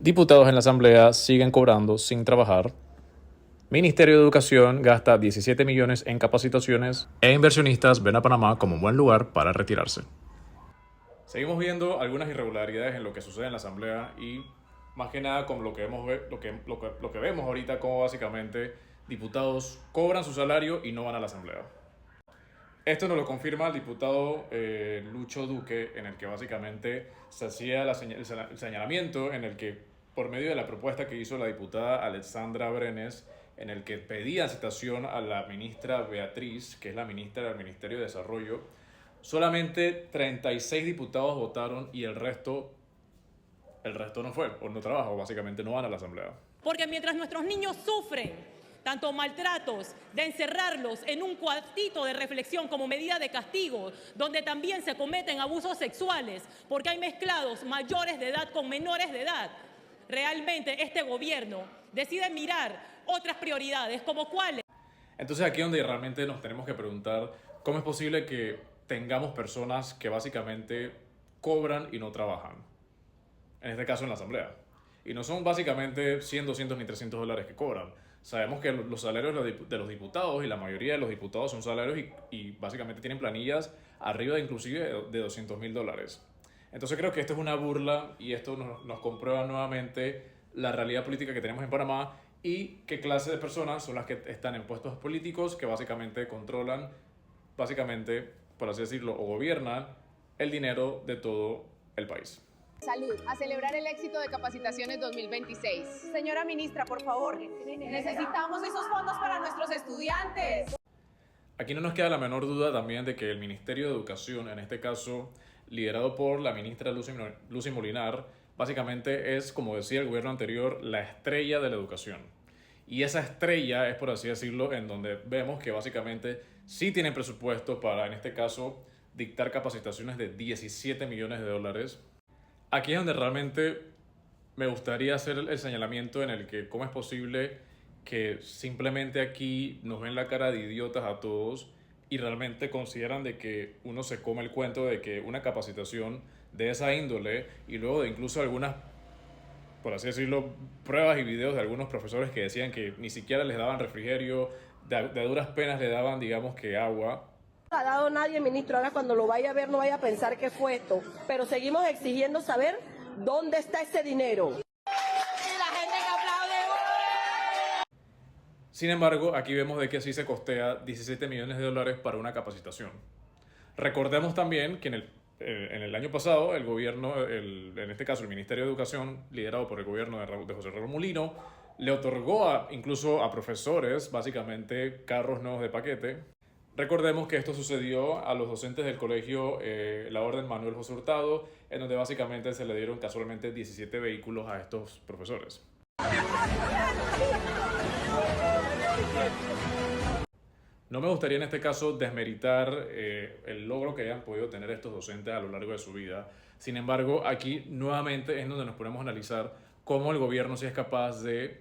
Diputados en la Asamblea siguen cobrando sin trabajar. Ministerio de Educación gasta 17 millones en capacitaciones e inversionistas ven a Panamá como un buen lugar para retirarse. Seguimos viendo algunas irregularidades en lo que sucede en la Asamblea y más que nada con lo que vemos ahorita, como básicamente diputados cobran su salario y no van a la Asamblea. Esto nos lo confirma el diputado Lucho Duque, en el que básicamente se hacía el señalamiento en el que, por medio de la propuesta que hizo la diputada Alexandra Brenes, en el que pedía citación a la ministra Beatriz, que es la ministra del Ministerio de Desarrollo, solamente 36 diputados votaron y el resto no fue, o no trabaja, o básicamente no van a la Asamblea. Porque mientras nuestros niños sufren tanto maltratos, de encerrarlos en un cuartito de reflexión como medida de castigo, donde también se cometen abusos sexuales, porque hay mezclados mayores de edad con menores de edad, realmente este gobierno decide mirar otras prioridades, como cuáles. Entonces aquí es donde realmente nos tenemos que preguntar cómo es posible que tengamos personas que básicamente cobran y no trabajan. En este caso en la Asamblea. Y no son básicamente 100, 200 ni 300 dólares que cobran. Sabemos que los salarios de los diputados, y la mayoría de los diputados son salarios y básicamente tienen planillas arriba de inclusive de 200.000 dólares. Entonces creo que esto es una burla y esto nos comprueba nuevamente la realidad política que tenemos en Panamá y qué clase de personas son las que están en puestos políticos que básicamente controlan, básicamente, por así decirlo, o gobiernan el dinero de todo el país. Salud, a celebrar el éxito de Capacitaciones 2026. Señora ministra, por favor, necesitamos esos fondos para nuestros estudiantes. Aquí no nos queda la menor duda también de que el Ministerio de Educación, en este caso liderado por la ministra Lucy Molinar, básicamente es, como decía el gobierno anterior, la estrella de la educación. Y esa estrella es, por así decirlo, en donde vemos que básicamente sí tienen presupuesto para, en este caso, dictar capacitaciones de 17 millones de dólares. Aquí es donde realmente me gustaría hacer el señalamiento en el que cómo es posible que simplemente aquí nos ven la cara de idiotas a todos y realmente consideran de que uno se come el cuento de que una capacitación de esa índole y luego de incluso algunas, por así decirlo, pruebas y videos de algunos profesores que decían que ni siquiera les daban refrigerio, de duras penas le daban, digamos que agua. No ha dado nadie, ministro. Ahora cuando lo vaya a ver no vaya a pensar que fue esto. Pero seguimos exigiendo saber dónde está ese dinero. La gente que aplaude. Sin embargo, aquí vemos de que sí se costea 17 millones de dólares para una capacitación. Recordemos también que en el año pasado el gobierno, en este caso el Ministerio de Educación, liderado por el gobierno de José Raúl Mulino, le otorgó incluso a profesores, básicamente, carros nuevos de paquete. Recordemos que esto sucedió a los docentes del colegio La Orden Manuel José Hurtado, en donde básicamente se le dieron casualmente 17 vehículos a estos profesores. No me gustaría en este caso desmeritar el logro que hayan podido tener estos docentes a lo largo de su vida. Sin embargo, aquí nuevamente es donde nos ponemos a analizar cómo el gobierno sí es capaz de,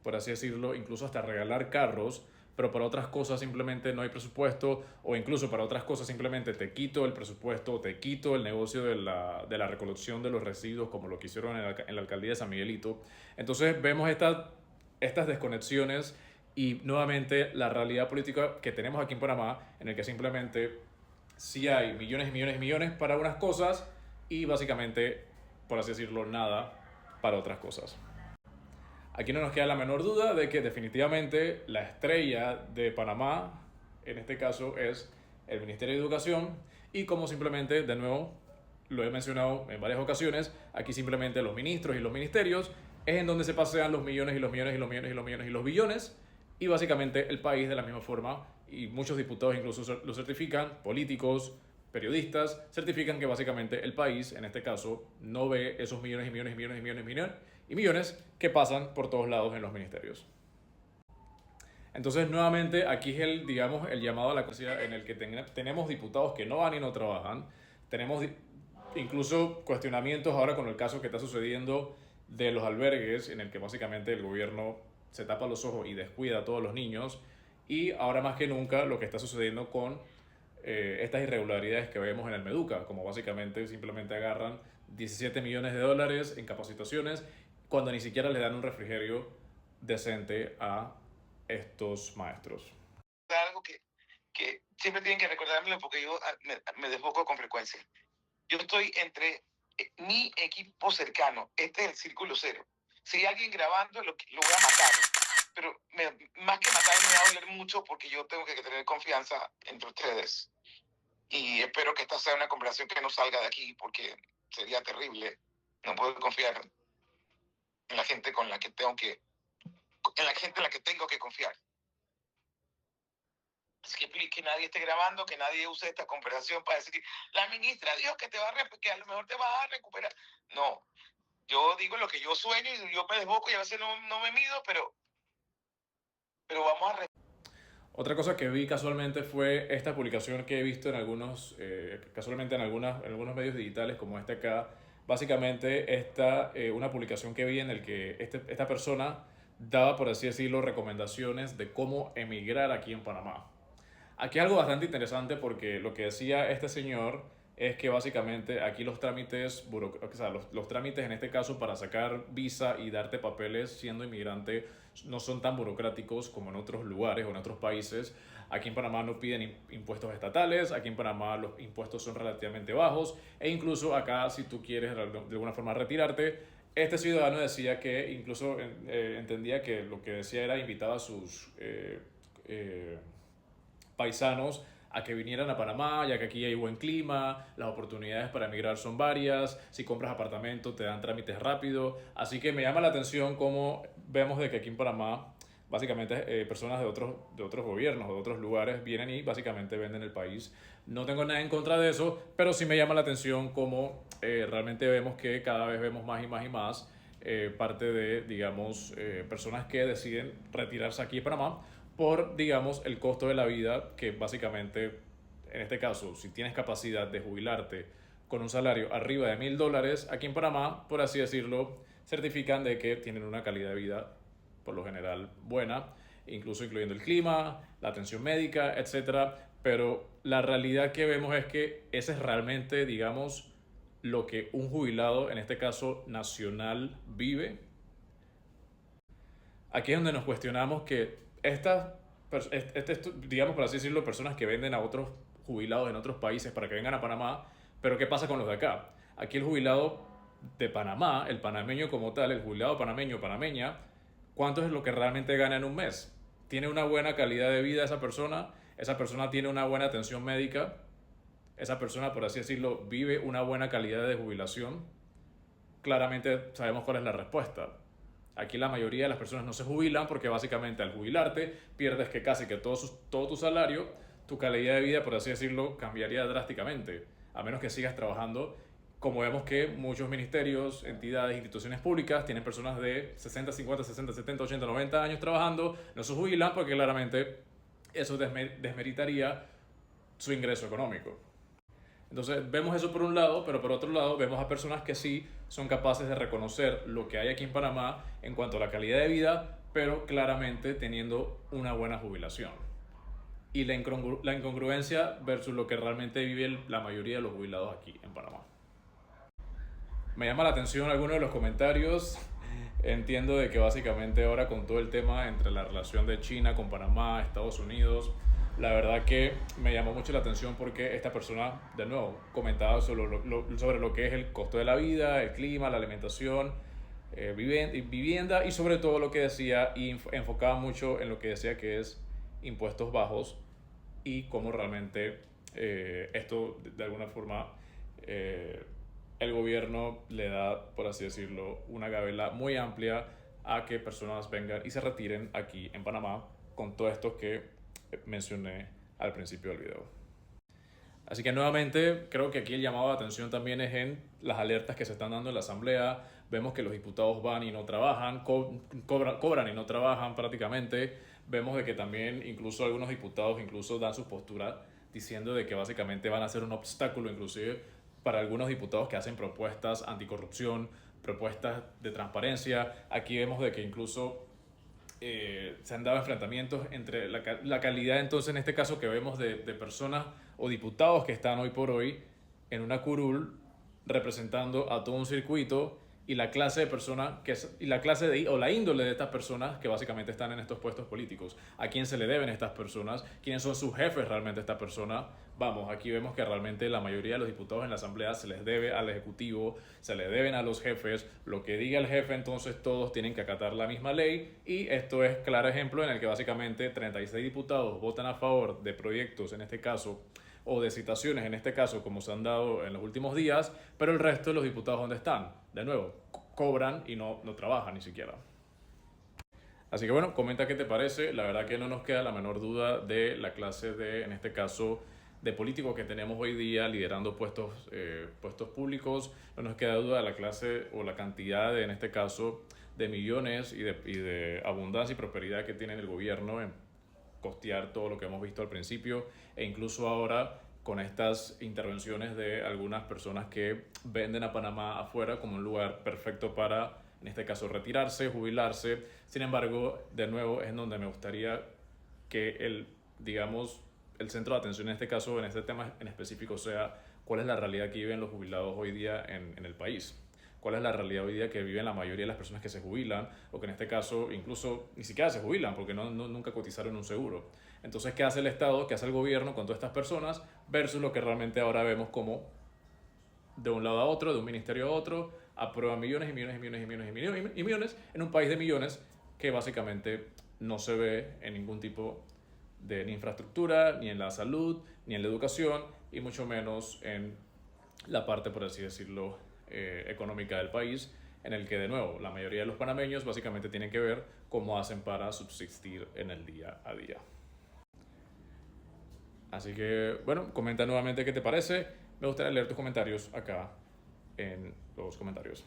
por así decirlo, incluso hasta regalar carros, pero para otras cosas simplemente no hay presupuesto, o incluso para otras cosas simplemente te quito el presupuesto, te quito el negocio de la recolección de los residuos, como lo que hicieron en la alcaldía de San Miguelito. Entonces vemos estas desconexiones y nuevamente la realidad política que tenemos aquí en Panamá, en el que simplemente sí hay millones y millones y millones para unas cosas y básicamente, por así decirlo, nada para otras cosas. Aquí no nos queda la menor duda de que definitivamente la estrella de Panamá, en este caso, es el Ministerio de Educación y como simplemente, de nuevo, lo he mencionado en varias ocasiones, aquí simplemente los ministros y los ministerios es en donde se pasean los millones y los millones y los millones y los millones y los billones y básicamente el país de la misma forma y muchos diputados incluso lo certifican, políticos, periodistas, certifican que básicamente el país, en este caso, no ve esos millones y millones y millones y millones y millones y millones que pasan por todos lados en los ministerios. Entonces, nuevamente, aquí es el llamado a la conciencia en el que tenemos diputados que no van y no trabajan. Tenemos incluso cuestionamientos ahora con el caso que está sucediendo de los albergues, en el que básicamente el gobierno se tapa los ojos y descuida a todos los niños. Y ahora más que nunca lo que está sucediendo con estas irregularidades que vemos en el Meduca, como básicamente simplemente agarran 17 millones de dólares en capacitaciones cuando ni siquiera le dan un refrigerio decente a estos maestros. Algo que siempre tienen que recordármelo porque yo me desboco con frecuencia. Yo estoy entre mi equipo cercano, este es el círculo cero. Si hay alguien grabando, lo voy a matar. Pero más que matarme me va a doler mucho porque yo tengo que tener confianza entre ustedes. Y espero que esta sea una conversación que no salga de aquí porque sería terrible. No puedo confiar en la gente con la que tengo que, en la gente en la que tengo que confiar. Así que nadie esté grabando, que nadie use esta conversación para decir, la ministra dijo que que a lo mejor te vas a recuperar. No, yo digo lo que yo sueño y yo me desboco y a veces no me mido, pero vamos a... Otra cosa que vi casualmente fue esta publicación que he visto en algunos, casualmente en algunos medios digitales como este acá. Básicamente una publicación que vi en el que esta persona daba, por así decirlo, recomendaciones de cómo emigrar aquí en Panamá. Aquí hay algo bastante interesante porque lo que decía este señor es que básicamente aquí los trámites, o sea, los trámites en este caso para sacar visa y darte papeles siendo inmigrante no son tan burocráticos como en otros lugares o en otros países. Aquí en Panamá no piden impuestos estatales, aquí en Panamá los impuestos son relativamente bajos e incluso acá si tú quieres de alguna forma retirarte, este ciudadano decía que incluso entendía que lo que decía era invitar a sus paisanos a que vinieran a Panamá, ya que aquí hay buen clima, las oportunidades para emigrar son varias, si compras apartamento te dan trámites rápido, así que me llama la atención cómo vemos de que aquí en Panamá básicamente personas de otros gobiernos o de otros lugares vienen y básicamente venden el país. No tengo nada en contra de eso, pero sí me llama la atención cómo realmente vemos que cada vez vemos más y más y más parte de, digamos, personas que deciden retirarse aquí en Panamá por, digamos, el costo de la vida, que básicamente, en este caso, si tienes capacidad de jubilarte con un salario arriba de $1,000, aquí en Panamá, por así decirlo, certifican de que tienen una calidad de vida, por lo general, buena, incluso incluyendo el clima, la atención médica, etc. Pero la realidad que vemos es que ese es realmente, digamos, lo que un jubilado, en este caso nacional, vive. Aquí es donde nos cuestionamos que digamos por así decirlo, personas que venden a otros jubilados en otros países para que vengan a Panamá, pero ¿qué pasa con los de acá? Aquí el jubilado de Panamá, el panameño como tal, el jubilado panameño o panameña, ¿cuánto es lo que realmente gana en un mes? ¿Tiene una buena calidad de vida esa persona tiene una buena atención médica, esa persona, por así decirlo, vive una buena calidad de jubilación? Claramente sabemos cuál es la respuesta. Aquí la mayoría de las personas no se jubilan porque básicamente al jubilarte pierdes que casi que todo tu salario, tu calidad de vida, por así decirlo, cambiaría drásticamente, a menos que sigas trabajando. Como vemos que muchos ministerios, entidades, instituciones públicas tienen personas de 60, 50, 60, 70, 80, 90 años trabajando, no se jubilan porque claramente eso desmeritaría su ingreso económico. Entonces vemos eso por un lado, pero por otro lado vemos a personas que sí son capaces de reconocer lo que hay aquí en Panamá en cuanto a la calidad de vida, pero claramente teniendo una buena jubilación. Y la incongruencia versus lo que realmente vive la mayoría de los jubilados aquí en Panamá. Me llama la atención algunos de los comentarios. Entiendo de que básicamente ahora con todo el tema entre la relación de China con Panamá, Estados Unidos, la verdad que me llamó mucho la atención porque esta persona, de nuevo, comentaba sobre lo que es el costo de la vida, el clima, la alimentación, vivienda y sobre todo lo que decía y enfocaba mucho en lo que decía que es impuestos bajos y cómo realmente esto de alguna forma el gobierno le da, por así decirlo, una gabela muy amplia a que personas vengan y se retiren aquí en Panamá con todo esto que mencioné al principio del video. Así que nuevamente creo que aquí el llamado de atención también es en las alertas que se están dando en la asamblea. Vemos que los diputados van y no trabajan, cobran y no trabajan prácticamente. Vemos de que también incluso algunos diputados incluso dan sus posturas diciendo de que básicamente van a ser un obstáculo inclusive para algunos diputados que hacen propuestas anticorrupción, propuestas de transparencia. Aquí vemos de que incluso se han dado enfrentamientos entre la calidad, entonces en este caso que vemos de personas o diputados que están hoy por hoy en una curul representando a todo un circuito y la clase de personas y la clase o la índole de estas personas que básicamente están en estos puestos políticos. ¿A quién se le deben estas personas? ¿Quiénes son sus jefes realmente estas personas? Vamos, aquí vemos que realmente la mayoría de los diputados en la Asamblea se les debe al Ejecutivo, se le deben a los jefes. Lo que diga el jefe, entonces todos tienen que acatar la misma ley, y esto es claro ejemplo en el que básicamente 36 diputados votan a favor de proyectos, en este caso, o de citaciones, en este caso, como se han dado en los últimos días, pero el resto de los diputados, ¿dónde están? De nuevo, cobran y no trabajan ni siquiera. Así que bueno, comenta qué te parece. La verdad que no nos queda la menor duda de la clase de, en este caso, de políticos que tenemos hoy día liderando puestos públicos. No nos queda duda de la clase o la cantidad de, en este caso, de millones y de abundancia y prosperidad que tiene el gobierno en costear todo lo que hemos visto al principio, e incluso ahora con estas intervenciones de algunas personas que venden a Panamá afuera como un lugar perfecto para, en este caso, retirarse, jubilarse. Sin embargo, de nuevo, es donde me gustaría que el centro de atención en este caso, en este tema en específico, sea cuál es la realidad que viven los jubilados hoy día en el país. ¿Cuál es la realidad hoy día que viven la mayoría de las personas que se jubilan, o que en este caso incluso ni siquiera se jubilan porque nunca cotizaron un seguro? Entonces, ¿qué hace el Estado, qué hace el gobierno con todas estas personas versus lo que realmente ahora vemos como de un lado a otro, de un ministerio a otro, aprueban millones y millones y millones y millones y millones y millones en un país de millones que básicamente no se ve en ningún tipo de ni infraestructura, ni en la salud, ni en la educación, y mucho menos en la parte, por así decirlo, económica del país, en el que, de nuevo, la mayoría de los panameños básicamente tienen que ver cómo hacen para subsistir en el día a día. Así que, bueno, comenta nuevamente qué te parece. Me gustaría leer tus comentarios acá en los comentarios.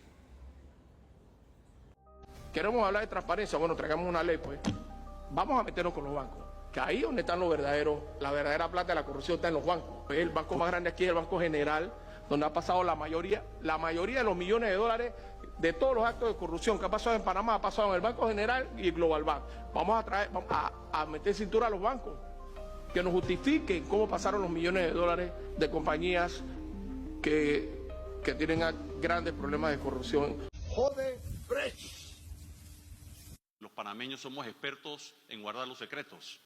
Queremos hablar de transparencia, bueno, traigamos una ley, pues. Vamos a meternos con los bancos, que ahí donde están la verdadera plata de la corrupción está en los bancos. El banco más grande aquí es el Banco General, donde ha pasado la mayoría de los millones de dólares de todos los actos de corrupción que ha pasado en Panamá, ha pasado en el Banco General y Global Bank. Vamos a meter cintura a los bancos, que nos justifiquen cómo pasaron los millones de dólares de compañías que tienen grandes problemas de corrupción. Jode Fresh. Los panameños somos expertos en guardar los secretos.